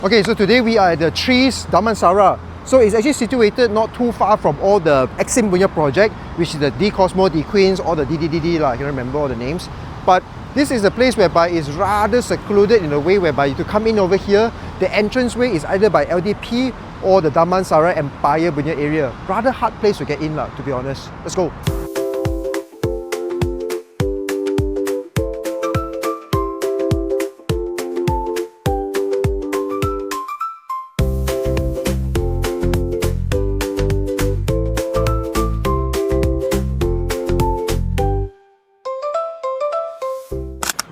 Okay, so today we are at the Trees Damansara. So it's actually situated not too far from all the Exim punya project, which is the D Cosmo, D Queens, or the DDDD lah. I can't remember all the names. But this is a place whereby it's rather secluded in a way whereby to come in over here, the entranceway is either by LDP or the Damansara Empire punya area. Rather hard place to get in lah, to be honest. Let's go.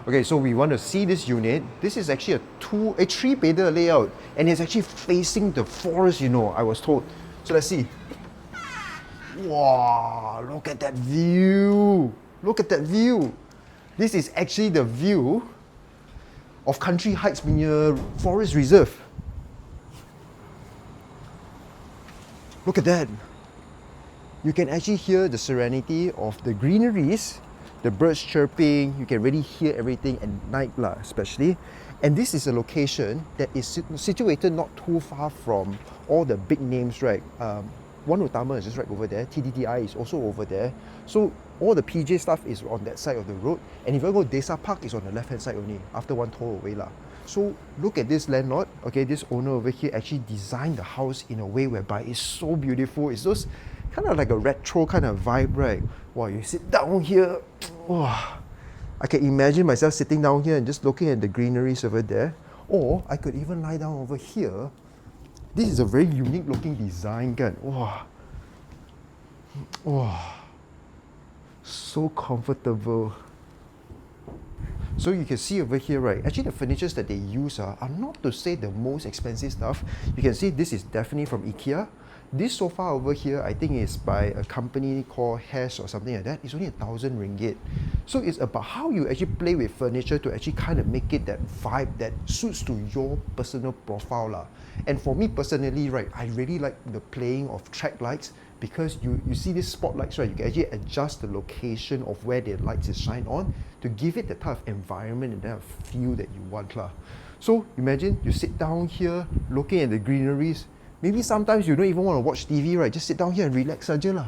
Okay, so we want to see this unit. This is actually a three-bedder layout, and it's actually facing the forest, you know, I was told. So let's see. Wow, look at that view. Look at that view. This is actually the view of Country Heights punya Forest Reserve. Look at that. You can actually hear the serenity of the greeneries, the birds chirping. You can really hear everything at night lah, especially. And this is a location that is situated not too far from all the big names, right? One Utama is just right over there. TDDI is also over there. So all the PJ stuff is on that side of the road. And if you go Desa Park, is on the left hand side only, after one toll away lah. So look at this landlord. Okay, this owner over here actually designed the house in a way whereby it's so beautiful. It's those kind of like a retro kind of vibe, right? Wow, you sit down here. Wow, I can imagine myself sitting down here and just looking at the greeneries over there. Or I could even lie down over here. This is a very unique looking design, kan? Wow. Wow. So comfortable. So you can see over here, right? Actually, the furnitures that they use are not to say the most expensive stuff. You can see this is definitely from IKEA. This sofa over here, I think is by a company called Hess or something like that. It's only 1,000 ringgit. So it's about how you actually play with furniture to actually kind of make it that vibe that suits to your personal profile lah. And for me personally, right, I really like the playing of track lights, because you see these spotlights, right? You can actually adjust the location of where the lights is shine on to give it the type of environment and that feel that you want lah. So imagine you sit down here looking at the greeneries. Maybe sometimes you don't even want to watch TV, right? Just sit down here and relax saja lah.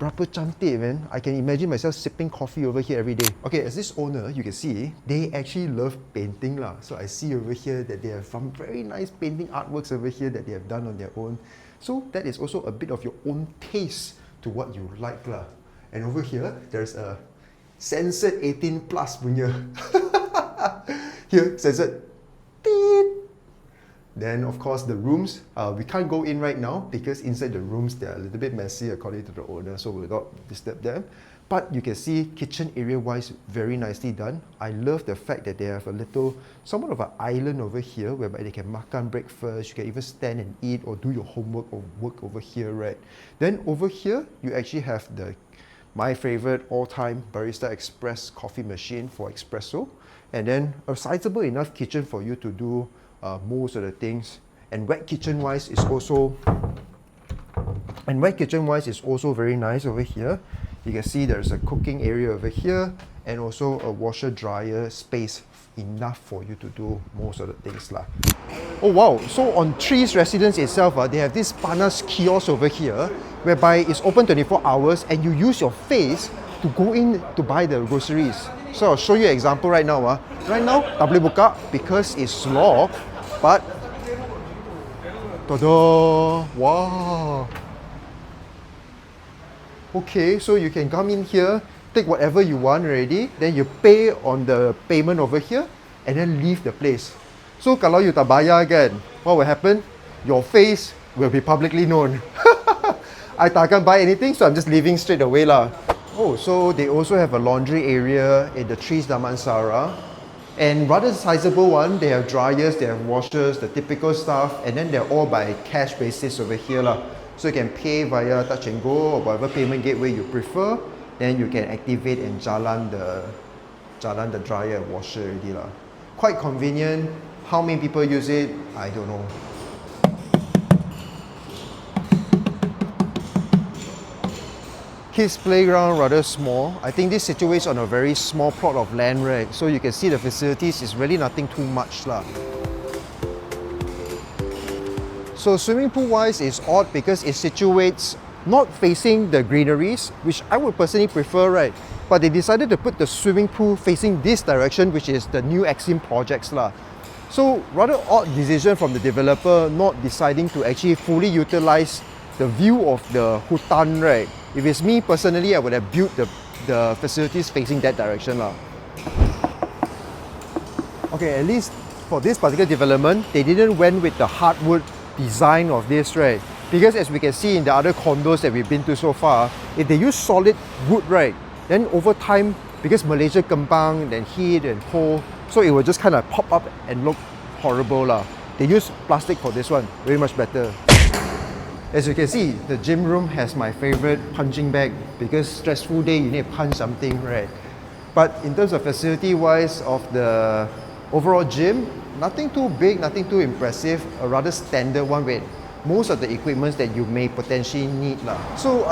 Berapa cantik, man. I can imagine myself sipping coffee over here every day. Okay, as this owner, you can see, they actually love painting lah. So I see over here that they have some very nice painting artworks over here that they have done on their own. So that is also a bit of your own taste to what you like lah. And over here, there's a censored 18 plus punya. Here, censored. Then of course the rooms, we can't go in right now because inside the rooms they're a little bit messy according to the owner, so we'll not disturb them. But you can see kitchen area wise very nicely done. I love the fact that they have a little, somewhat of an island over here whereby they can makan breakfast, you can even stand and eat or do your homework or work over here, right? Then over here you actually have my favorite all-time Barista Express coffee machine for espresso, and then a sizable enough kitchen for you to do most of the things. And wet kitchen wise is also very nice over here. You can see there's a cooking area over here and also a washer dryer space enough for you to do most of the things lah. Oh wow, so on Trees Residence itself, they have this panas kiosk over here whereby it's open 24 hours and you use your face to go in to buy the groceries. So I'll show you an example right now. Right now, tak boleh buka because it's locked, but tada! Wow! Okay, so you can come in here, take whatever you want already, then you pay on the payment over here, and then leave the place. So kalau you tak bayar kan, what will happen? Your face will be publicly known. I takkan buy anything, so I'm just leaving straight away lah. Oh, so they also have a laundry area in the Trees Damansara, and rather sizable one. They have dryers, they have washers, the typical stuff, and then they're all by cash basis over here lah. So you can pay via touch and go or whatever payment gateway you prefer. Then you can activate and jalan the dryer and washer already lah. Quite convenient. How many people use it? I don't know. Kids playground rather small. I think this situates on a very small plot of land, right? So you can see the facilities is really nothing too much lah. So swimming pool wise is odd because it situates not facing the greeneries, which I would personally prefer, right? But they decided to put the swimming pool facing this direction, which is the new Exim projects lah. So rather odd decision from the developer not deciding to actually fully utilize the view of the hutan, right? If it's me personally, I would have built the facilities facing that direction lah. Okay, at least for this particular development, they didn't went with the hardwood design of this, right? Because as we can see in the other condos that we've been to so far, if they use solid wood, right, then over time, because Malaysia kembang, then heat and cold, so it will just kind of pop up and look horrible lah. They use plastic for this one, very much better. As you can see, the gym room has my favorite punching bag because stressful day, you need to punch something, right? But in terms of facility wise of the overall gym, nothing too big, nothing too impressive, a rather standard one with most of the equipments that you may potentially need lah. So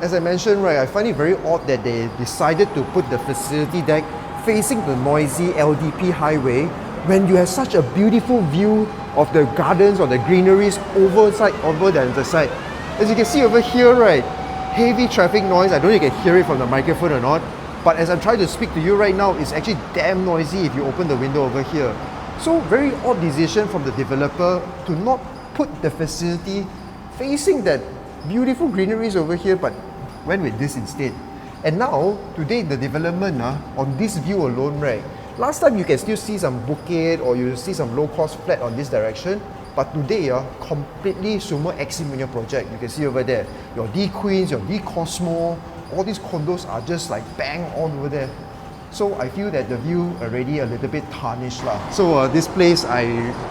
as I mentioned, right, I find it very odd that they decided to put the facility deck facing the noisy LDP highway when you have such a beautiful view of the gardens or the greeneries over the other side. As you can see over here, right, heavy traffic noise. I don't know if you can hear it from the microphone or not, but as I'm trying to speak to you right now, it's actually damn noisy if you open the window over here. So very odd decision from the developer to not put the facility facing that beautiful greeneries over here, but went with this instead. And now, today the development on this view alone, right, last time you can still see some bukit or you see some low-cost flat on this direction, but today, completely semua Exim punya project. You can see over there, your D Queens, your D Cosmo, all these condos are just like bang on over there. So I feel that the view already a little bit tarnished lah. So this place,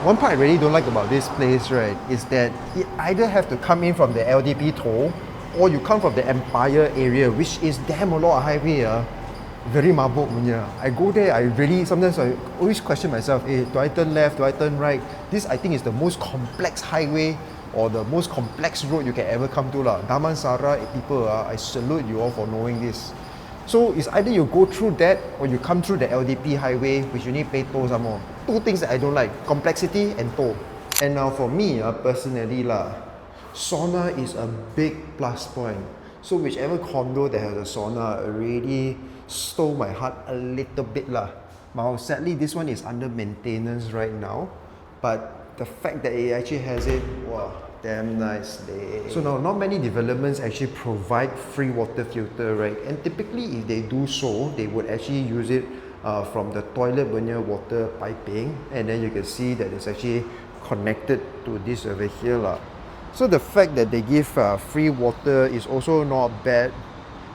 one part I really don't like about this place, right, is that it either have to come in from the LDP toll or you come from the Empire area, which is damn a lot of highway. Very mabuk punya. I go there, sometimes I always question myself, do I turn left, do I turn right? This I think is the most complex highway or the most complex road you can ever come to lah. Damansara people, I salute you all for knowing this. So it's either you go through that or you come through the LDP highway, which you need to pay toll some more. Two things that I don't like, complexity and toll. And now for me, personally lah, sauna is a big plus point. So whichever condo that has a sauna already stole my heart a little bit lah. Now sadly this one is under maintenance right now, but the fact that it actually has it, wow, damn nice. So now not many developments actually provide free water filter, right? And typically if they do so, they would actually use it from the toilet punya water piping, and then you can see that it's actually connected to this over here lah. So the fact that they give free water is also not bad,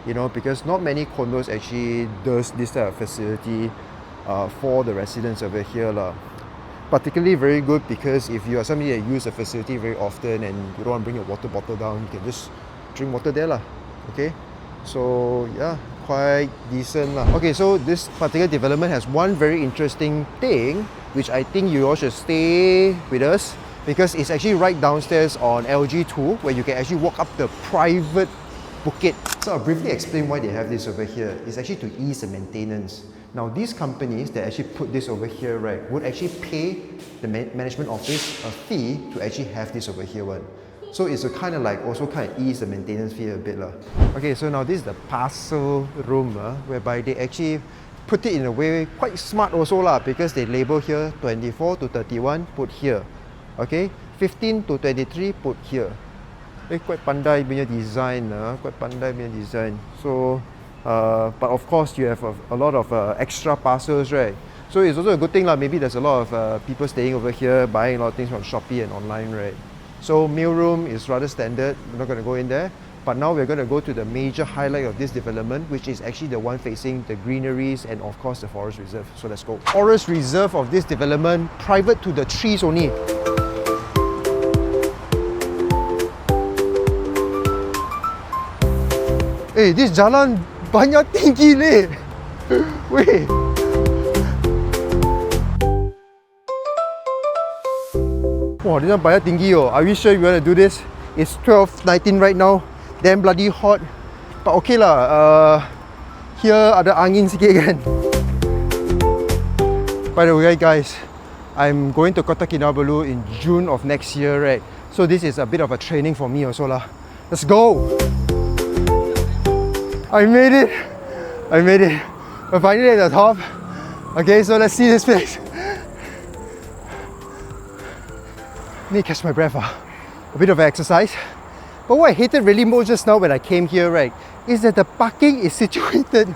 you know, because not many condos actually does this type of facility for the residents over here lah. Particularly very good because if you are somebody that use the facility very often and you don't want to bring your water bottle down, you can just drink water there lah. Okay, so yeah, quite decent lah. Okay, so this particular development has one very interesting thing which I think you all should stay with us, because it's actually right downstairs on LG2 where you can actually walk up the private bukit. So I'll briefly explain why they have this over here. It's actually to ease the maintenance. Now these companies that actually put this over here, right, would actually pay the management office a fee to actually have this over here one. So it's a kind of like also kind of ease the maintenance fee a bit lah. Okay, so now this is the parcel room whereby they actually put it in a way quite smart also lah, because they label here 24 to 31 put here. Okay, 15 to 23 put here. Quite pandai punya design, quite pandai punya design. So, but of course you have a lot of extra parcels, right? So it's also a good thing lah. Maybe there's a lot of people staying over here, buying a lot of things from Shopee and online, right? So meal room is rather standard. We're not going to go in there. But now we're going to go to the major highlight of this development, which is actually the one facing the greeneries and of course the forest reserve. So let's go. Forest reserve of this development, private to the trees only. This jalan banyak tinggi leh. Weh. Wow, this one banyak tinggi oh. Are we sure you want to do this? It's 12:19 right now. Damn bloody hot. But okay lah. Here ada angin sikit kan. By the way guys, I'm going to Kota Kinabalu in June of next year, right? So this is a bit of a training for me also lah. Let's go! I made it! I made it! We're finally at the top. Okay, so let's see this place. Need to catch my breath. A bit of exercise. But what I hated really most just now when I came here, right, is that the parking is situated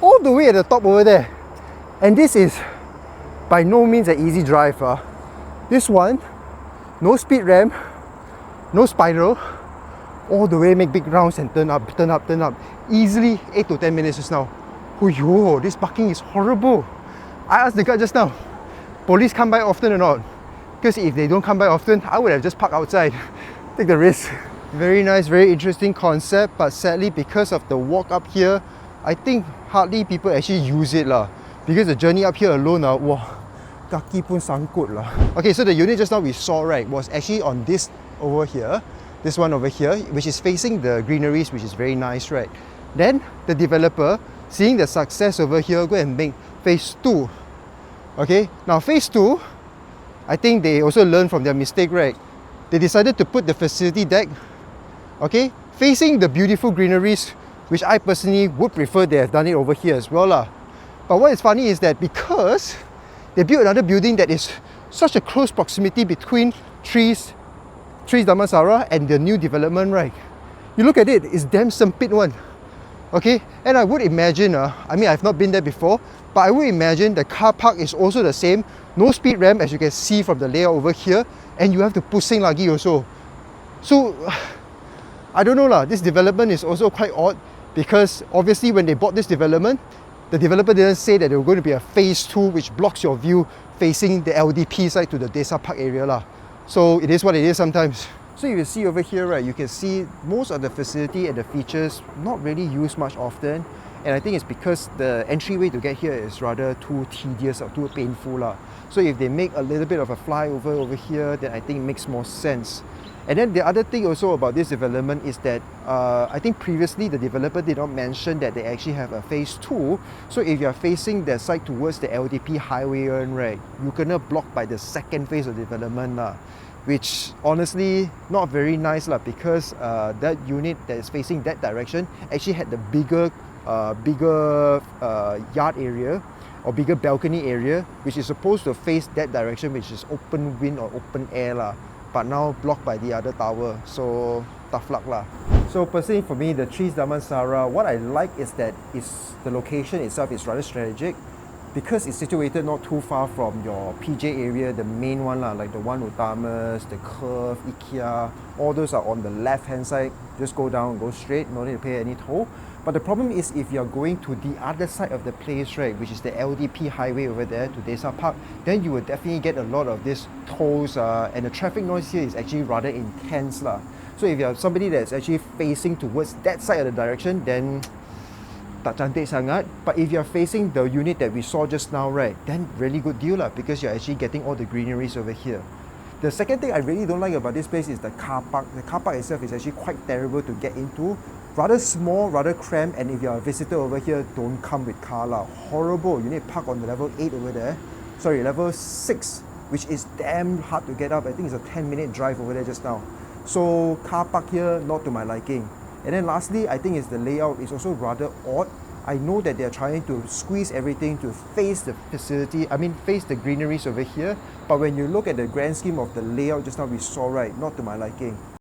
all the way at the top over there. And this is by no means an easy drive. This one, no speed ramp, no spiral, all the way make big rounds and turn up, turn up, turn up. Easily 8 to 10 minutes just now. Oh yo, this parking is horrible. I asked the guy just now, police come by often or not? Because if they don't come by often, I would have just parked outside. Take the risk. Very nice, very interesting concept, but sadly because of the walk up here, I think hardly people actually use it lah. Because the journey up here alone, wow, kaki pun sangkut lah. Okay, so the unit just now we saw, right, was actually on this over here, this one over here, which is facing the greeneries, which is very nice, right? Then the developer, seeing the success over here, go and make phase 2. Okay, now phase 2, I think they also learned from their mistake, right? They decided to put the facility deck, okay, facing the beautiful greeneries, which I personally would prefer they have done it over here as well lah. But what is funny is that because they built another building that is such a close proximity between Trees Damansara and the new development, right? You look at it, it's damn sempit one. Okay, and I would imagine, I mean I've not been there before, but I would imagine the car park is also the same. No speed ramp as you can see from the layout over here, and you have to pusing lagi also. So, I don't know lah, this development is also quite odd because obviously when they bought this development, the developer didn't say that there was going to be a phase 2 which blocks your view facing the LDP side to the Desa Park area lah. So it is what it is sometimes. So you can see over here, right, you can see most of the facility and the features not really used much often. And I think it's because the entryway to get here is rather too tedious or too painful lah. So if they make a little bit of a flyover over here, then I think it makes more sense. And then the other thing also about this development is that I think previously the developer did not mention that they actually have a phase 2. So if you're facing the side towards the LDP highway, right, you're gonna block by the second phase of development lah. Which honestly not very nice lah, because that unit that is facing that direction actually had the bigger yard area or bigger balcony area, which is supposed to face that direction, which is open wind or open air lah, but now blocked by the other tower. So tough luck lah. So personally for me, the Trees Damansara, what I like is that the location itself is rather strategic. Because it's situated not too far from your PJ area, the main one lah, like the One Utamas, the Curve, IKEA, all those are on the left hand side. Just go down, go straight, no need to pay any toll. But the problem is if you're going to the other side of the place, right, which is the LDP highway over there to Desa Park, then you will definitely get a lot of these tolls and the traffic noise here is actually rather intense lah. So if you're somebody that's actually facing towards that side of the direction, then tak cantik sangat. But if you're facing the unit that we saw just now, right, then really good deal lah, because you're actually getting all the greeneries over here. The second thing I really don't like about this place is the car park. The car park itself is actually quite terrible to get into. Rather small, rather cramped, and if you're a visitor over here, don't come with car lah. Horrible. You need to park on the level 8 over there. Sorry, level 6, which is damn hard to get up. I think it's a 10-minute drive over there just now. So car park here, not to my liking. And then lastly, I think is the layout is also rather odd. I know that they're trying to squeeze everything to face the facility, face the greeneries over here. But when you look at the grand scheme of the layout just now we saw, right, not to my liking.